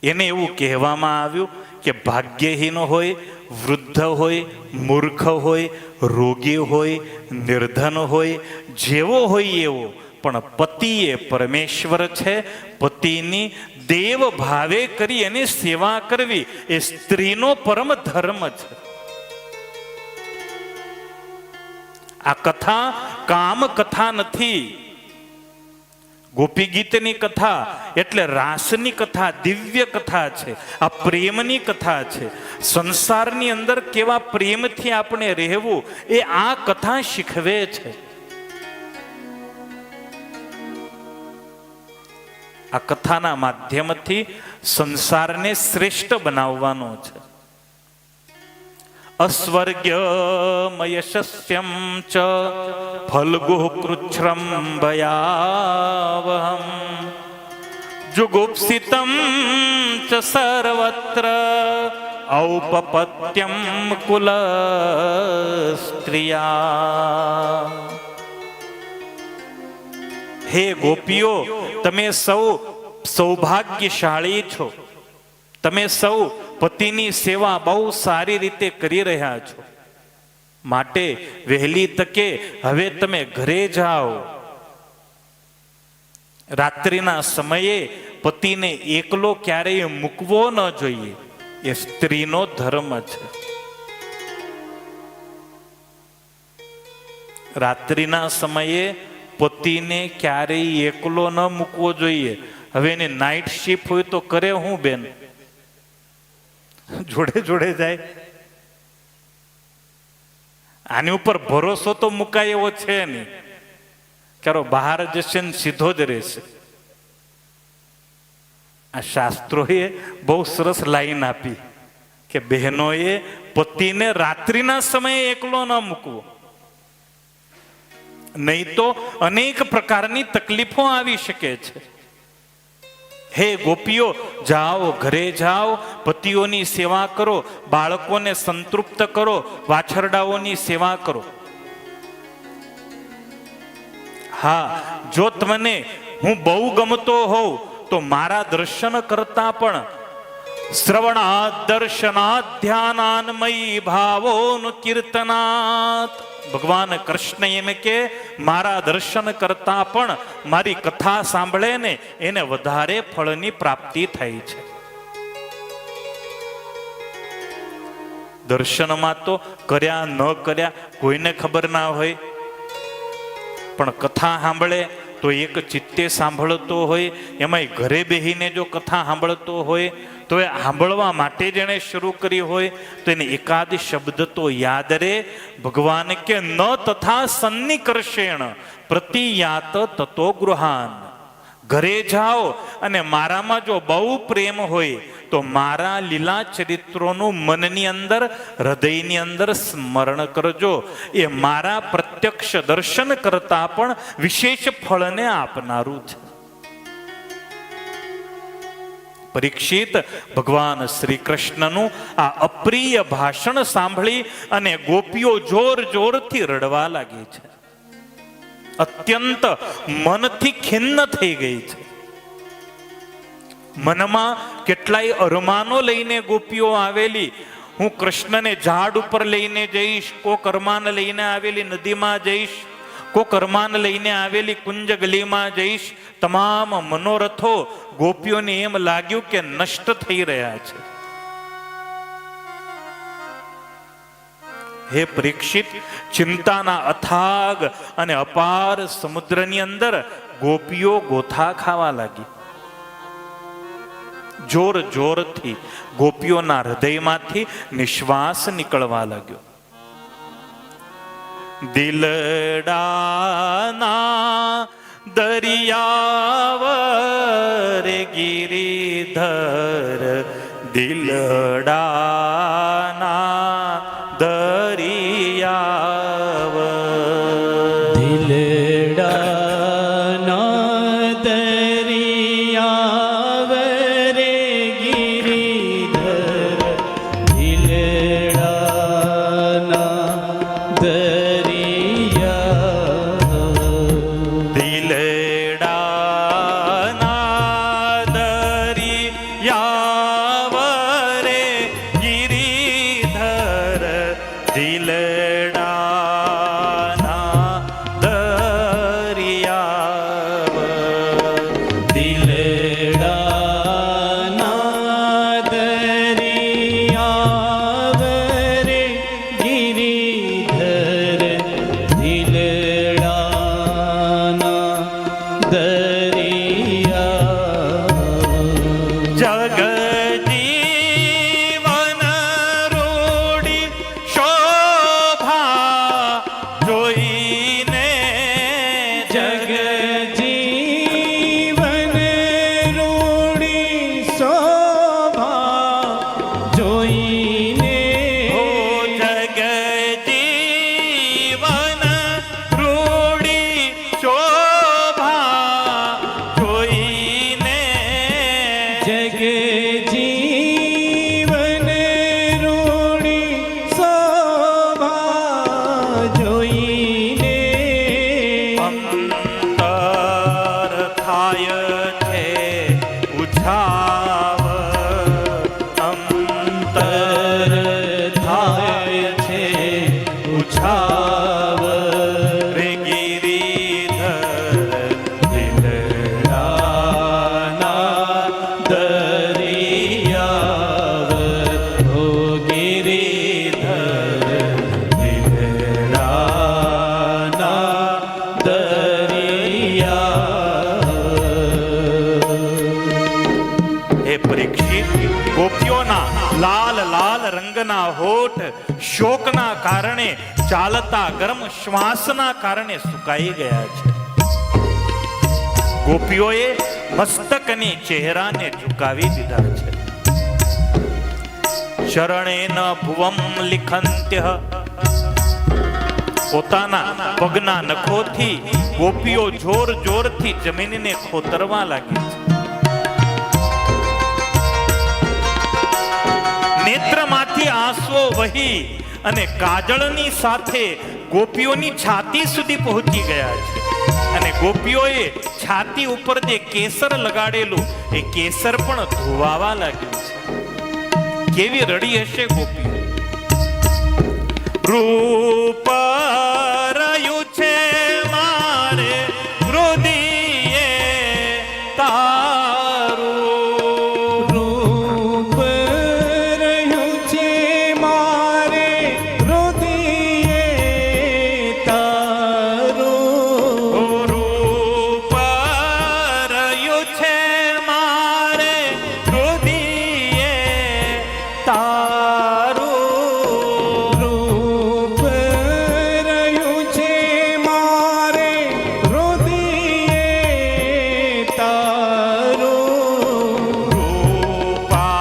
એને એવું કહેવામાં આવ્યું કે ભાગ્યહીન હોય, વૃદ્ધ હોય, મૂર્ખ હોય, રોગી હોય, નિર્ધન હોય, જેવો હોય એવો, પણ પતિ એ પરમેશ્વર છે. પતિની દેવ ભાવે કરી એની સેવા કરવી એ સ્ત્રીનો પરમ ધર્મ છે. આ કથા કામ કથા નથી. ગોપી ગીતની કથા એટલે રાસની કથા, દિવ્ય કથા છે. આ પ્રેમની કથા છે. સંસારની અંદર કેવા પ્રેમથી આપણે રહેવું એ આ કથા શીખવે છે. આ કથાના માધ્યમથી સંસારને શ્રેષ્ઠ બનાવવાનો છે. અસ્વર્ગ્યમયશસ્યમ ચ ફલ્ગુઃ કૃચ્છ્રમ ભયાવહં જુગુપ્સિતં ચ સર્વત્ર ઔપપત્યં કુલસ્ત્રિયા. હે ગોપીઓ, તમે સૌ સૌભાગ્યશાળી છો. તમે સૌ પતિની સેવા બહુ સારી રીતે કરી રહ્યા છો. માટે વહેલી તકે હવે તમે ઘરે જાઓ. રાત્રિના સમયે પતિને એકલો ક્યારેય મૂકવો ન જોઈએ. એ સ્ત્રીનો ધર્મ છે. રાત્રિના સમયે પતિને ક્યારેય એકલો ન મૂકવો જોઈએ. હવે એની નાઇટ શિફ્ટ હોય તો કરે હું બેન? જોડે જોડે જાય. આની ઉપર ભરોસો તો મુકાય એવો છે નહીં. ક્યારો બહાર જશે ને સીધો જ રહેશે. આ શાસ્ત્રોએ બહુ સરસ લાઈન આપી કે બહેનોએ પતિને રાત્રિના સમયે એકલો ન મૂકવો, નહીં તો અનેક પ્રકારની તકલીફો આવી શકે છે. હે ગોપીઓ, જાઓ, ઘરે જાઓ, પતિઓની સેવા કરો, બાળકોને સંતૃપ્ત કરો, વાછરડાઓની સેવા કરો. હા, જો તમને હું બહુ ગમતો હોઉં તો મારા દર્શન કરતા પણ શ્રવણાદ દર્શનાદ ધ્યાનાન્મયી ભાવોનું કીર્તનાત. ભગવાન કૃષ્ણ એમ કે મારા દર્શન કરતા પણ મારી કથા સાંભળે ને એને વધારે ફળની પ્રાપ્તિ થાય છે. દર્શનમાં તો કર્યા ન કર્યા કોઈને ખબર ના હોય, પણ કથા સાંભળે તો એક ચિત્તે સાંભળતો હોય. એમાંય ઘરે બેહીને જો કથા સાંભળતો હોય તો એ સાંભળવા માટે જેણે શરૂ કરી હોય તો એને એકાદ શબ્દ તો યાદ રહે. ભગવાન કે ન તથા સન્નિકર્ષેણ પ્રતિયાત તતો ગૃહાન. ઘરે જાઓ અને મારામાં જો બહુ પ્રેમ હોય તો મારા લીલા ચરિત્રોનું મનની અંદર, હૃદયની અંદર સ્મરણ કરજો. એ મારા પ્રત્યક્ષ દર્શન કરતા પણ વિશેષ ફળને આપનારું છે. પરીક્ષિત ભગવાન શ્રી કૃષ્ણનું આ અપ્રિય ભાષણ સાંભળી અને ગોપીઓ જોર જોરથી રડવા લાગી છે. અત્યંત મનથી ખિન્ન થઈ ગઈ છે. મનમાં કેટલાય અરમાનો લઈને ગોપીઓ આવેલી. હું કૃષ્ણને ઝાડ ઉપર લઈને જઈશ, કોક અરમાન લઈને આવેલી નદીમાં જઈશ, કોક અરમાન લઈને આવેલી કુંજ ગલીમાં જઈશ. તમામ મનોરથો ગોપીઓને એમ લાગ્યું કે નષ્ટ થઈ રહ્યા છે. હે પરીક્ષિત, ચિંતાના અથાગ અને અપાર સમુદ્રની અંદર ગોપીઓ ગોથા ખાવા લાગી. જોર જોરથી ગોપીઓના હૃદયમાંથી નિશ્વાસ નીકળવા લાગ્યો. દિલડાના દરિયાવ રે ગિરિધર, દિલડાના દરિયાવ, દિલડાના દરિયાવ રે ગિરિધર, દિલડાના દરિયાવ, દિલડાના દરિયા જગજીવન રૂડી શોભા જોઈને જગજીવન રૂડી શોભા જોઈને હો જગજીવન રૂડી શોભા જોઈને જગજીવન રૂડી શોભા જોઈને અંતર થાય છે ઉછાવ અંતર થાય છે ઉછાવ રે ગિરિધર દિલડાના દરિયાવ હો ગિરિધર દિલડાના દરિયાવ હે પરીક્ષિત ગોપીઓના લાલ લાલ રંગના હોઠ શોકના કારણે ચાલતા ગરમ શ્વાસના કારણે સુકાઈ ગયા છે. ગોપીઓએ મસ્તકની ચહેરાને ઝુકાવી દીધા છે. શરણેન ભુવમ લિખંત્ય પોતાના પગના નખોથી ગોપીઓ જોર જોરથી જમીનને ખોતરવા લાગી છે. નેત્રમાંથી આંસુઓ વહી અને કાજળની સાથે ગોપીઓની છાતી સુધી પહોંચી ગયા છે. અને ગોપીઓએ છાતી ઉપર જે કેસર લગાડેલું એ કેસર પણ ધોવાવા લાગ્યું છે. કેવી રડી હશે ગોપીઓ. રૂપ રહ્યું છે મારે હૃદયે તારું રૂપ રહ્યું છે મારે હૃદયે તારું રૂપ રહ્યું છે મારે હૃદયે તારું રૂપ રહ્યું છે મારે હૃદયે તારું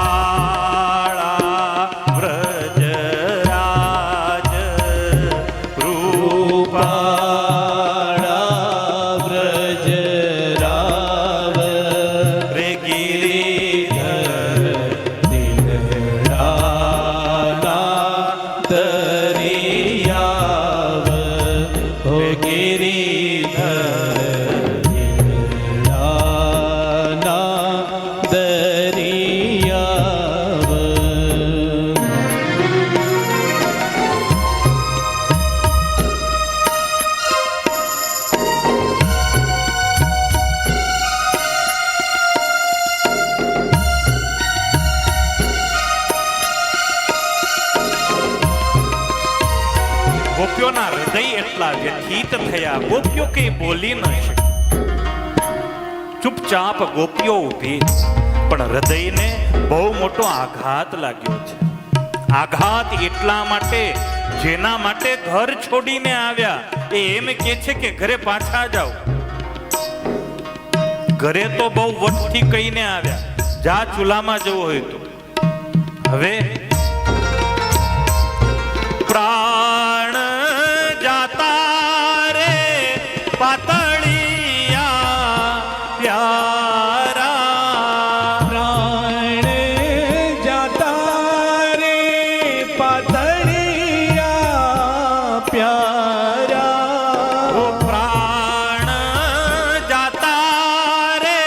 રૂપાળા વ્રજરાજ રૂપાળા વ્રજરાવ રે ગિરિધર દિલડાના દરિયાવ હો ગિરિધર દિલડાના દરિયાવ ગોપીઓના હૃદય એટલા વ્યથિત થયા. ગોપીઓ કઈ બોલી ન શકી. ચૂપચાપ ગોપીઓ ઊભી, પણ હૃદયને બહુ મોટો આઘાત લાગ્યો છે. આઘાત એટલા માટે જેના માટે ઘર છોડીને આવ્યા એ એમ કે છે કે ઘરે પાછા જાઓ. ઘરે તો બહુ વટથી કહીને આવ્યા જા ચૂલામાં જવું હોય તો. હવે પ્રાણ જાતા રે પાતળિયા પ્યારા પ્રાણ જાતા રે પાતળિયા પ્યારા ઓ પ્રાણ જાતા રે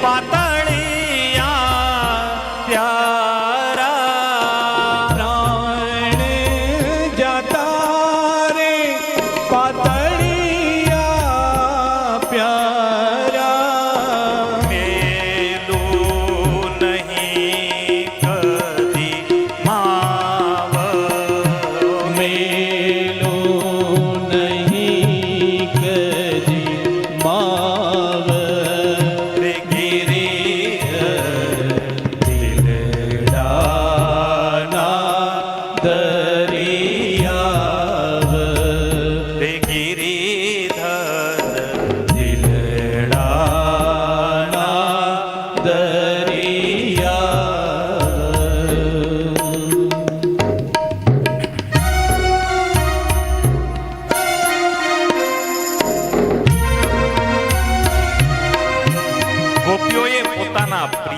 પાતળિયા પ્યારા પ્રાણ જાતા રે પાતળિયા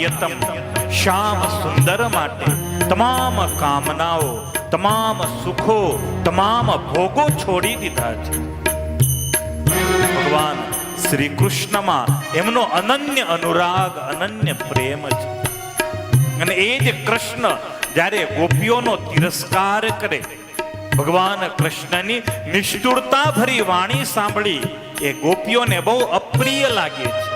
કાર્યતમ, શ્યામ સુંદર માટે તમામ કામનાઓ, તમામ સુખો, તમામ ભોગો છોડી દીધા છે. ભગવાન શ્રી કૃષ્ણમાં એમનો અનન્ય અનુરાગ, અનન્ય પ્રેમ છે. અને એ જ કૃષ્ણ જ્યારે ગોપીઓનો તિરસ્કાર કરે, ભગવાન કૃષ્ણની નિષ્ઠુરતા ભરી વાણી સાંભળી એ ગોપીઓને બહુ અપ્રિય લાગે છે.